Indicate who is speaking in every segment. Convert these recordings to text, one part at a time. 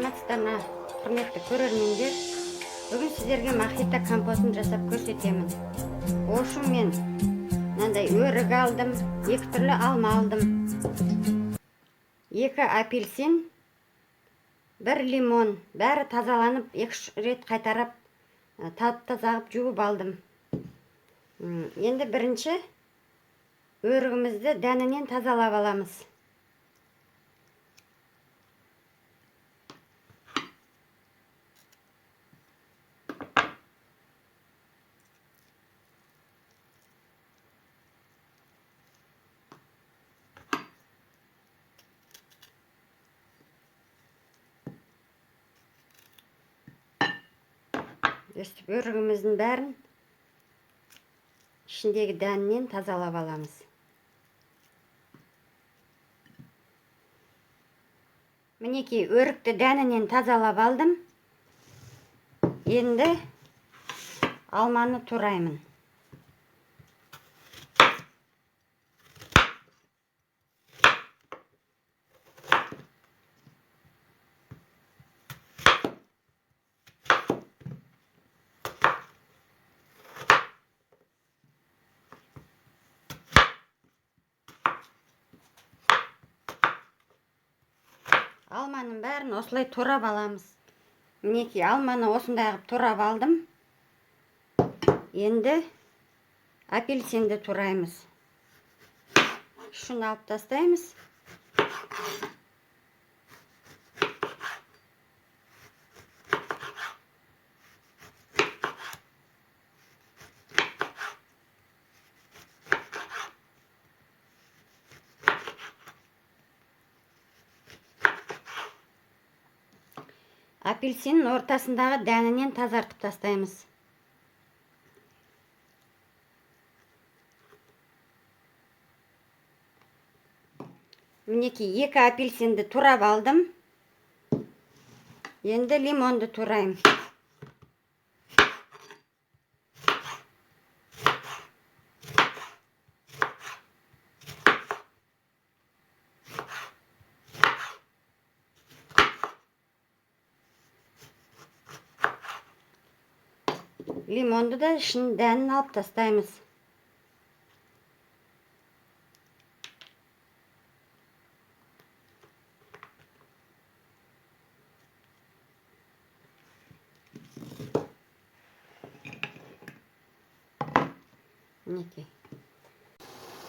Speaker 1: саламатсыздар құрметті көрермендер. Бүгін сіздерге мохито компотын жасап көрсетемін. Ошу мен мынандай өрік алдым, 2 түрлі алма алдым, 2 апельсин, 1 лимон. Бәрі тазаланып, 2 рет қайтарап, таза қылып жуып алдым. Енді бірінші өрігімізді дәнінен тазалап аламыз. Өстіп өрігіміздің бәрін ішіндегі дәнінен тазалап аламыз. Мінекей өрікті дәнінен тазалап алдым. Енді алманы тураймын. Алманың бәрін осылай турап аламыз. Мінекей алманы осындай қылып турап алдым. Енді апельсинді тураймыз. Шыны алып тастаймыз. Апельсиннің ортасындағы дәнінен тазартып тастаймыз. Мінекей 2 апельсинді турап алдым. Енді лимонды турайым. Лимонды да ішінің дәнін алып тастаймыз.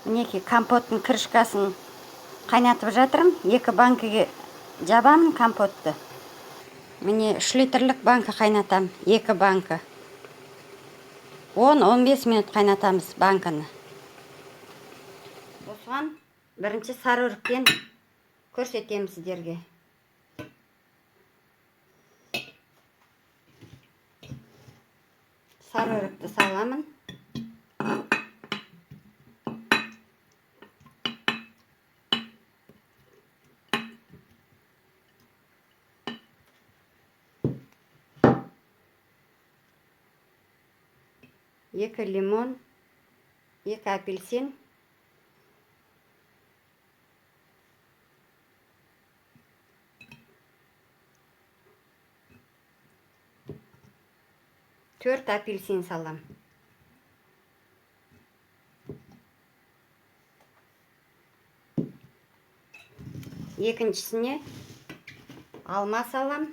Speaker 1: Мінекей компоттың крышкасын қайнатып жатырмын. 2 банкіге жабамын компотты. Міне 3 литрлік банка қайнатам. 2 банка. 10-15 минут қайнатамыз банканы. Осыған бірінші сары өріктен көрсетемін сіздерге. Сары өрікті саламын. Екі лимон, 2 апельсин, 4 апельсин салам. Екіншісіне алма салам.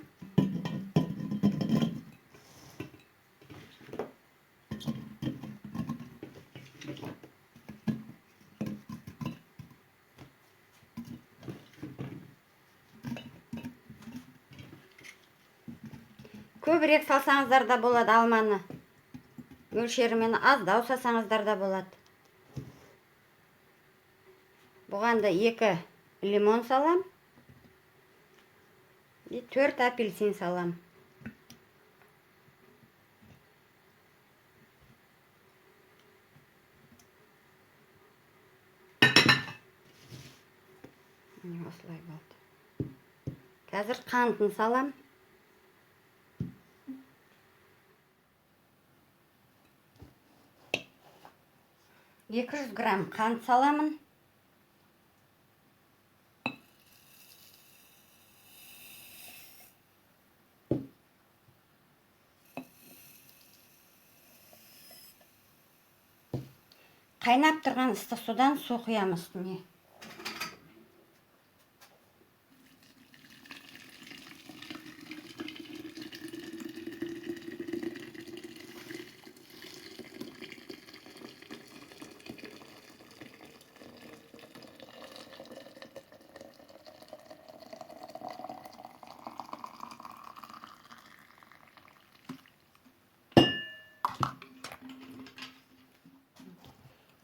Speaker 1: Көбірек салсаңыздар да болады алманы. Мөлшерімен аздау салсаңыздар да болады. Бұған да 2 лимон салам. 4 апельсин салам. Осылай болды. Қазір қантын салам. 200 грамм қант саламын. қайнап тұрған ыстық судан су құямыз үстіне.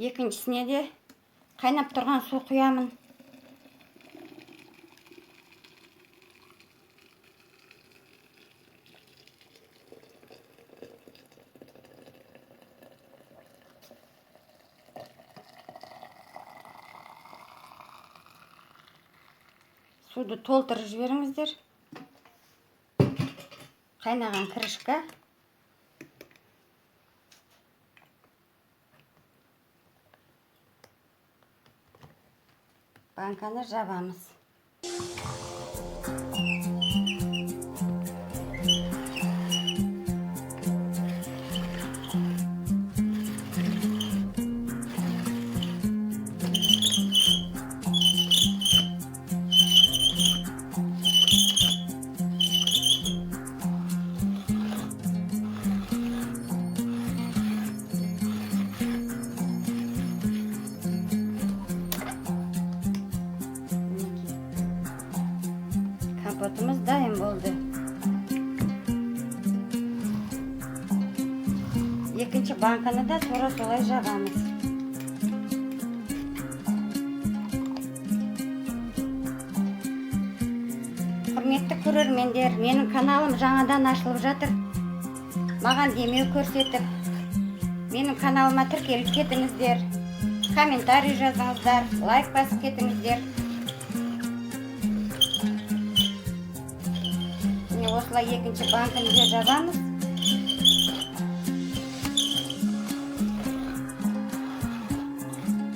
Speaker 1: Екіншісіне де қайнап тұрған су құямын. Суды толтырып жіберіңіздер. Қайнаған крышка. Банканы жабамыз. Компотымыз дайын болды. Екінші банканы да тура солай жабамыз. Құрметті көрермендер, менің каналым жаңадан ашылып жатыр. Маған демеу көрсетіп, менің каналыма тіркеліп кетіңіздер. Комментарий жазыңыздар, лайк басып кетіңіздер. Осылай екінші банканы да жабамыз.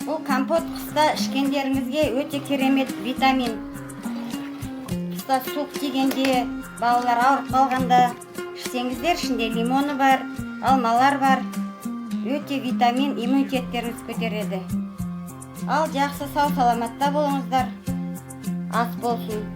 Speaker 1: Бұл компот қыста ішкендеріңізге өте керемет витамин. Қыста суық тигенде, балалар ауырып қалғанда ішсеңіздер, ішінде лимоны бар, алмалар бар. Өте витамин, иммунитеттеріңіз көтереді. Ал жақсы сау саламатта болыңыздар. Ас болсын.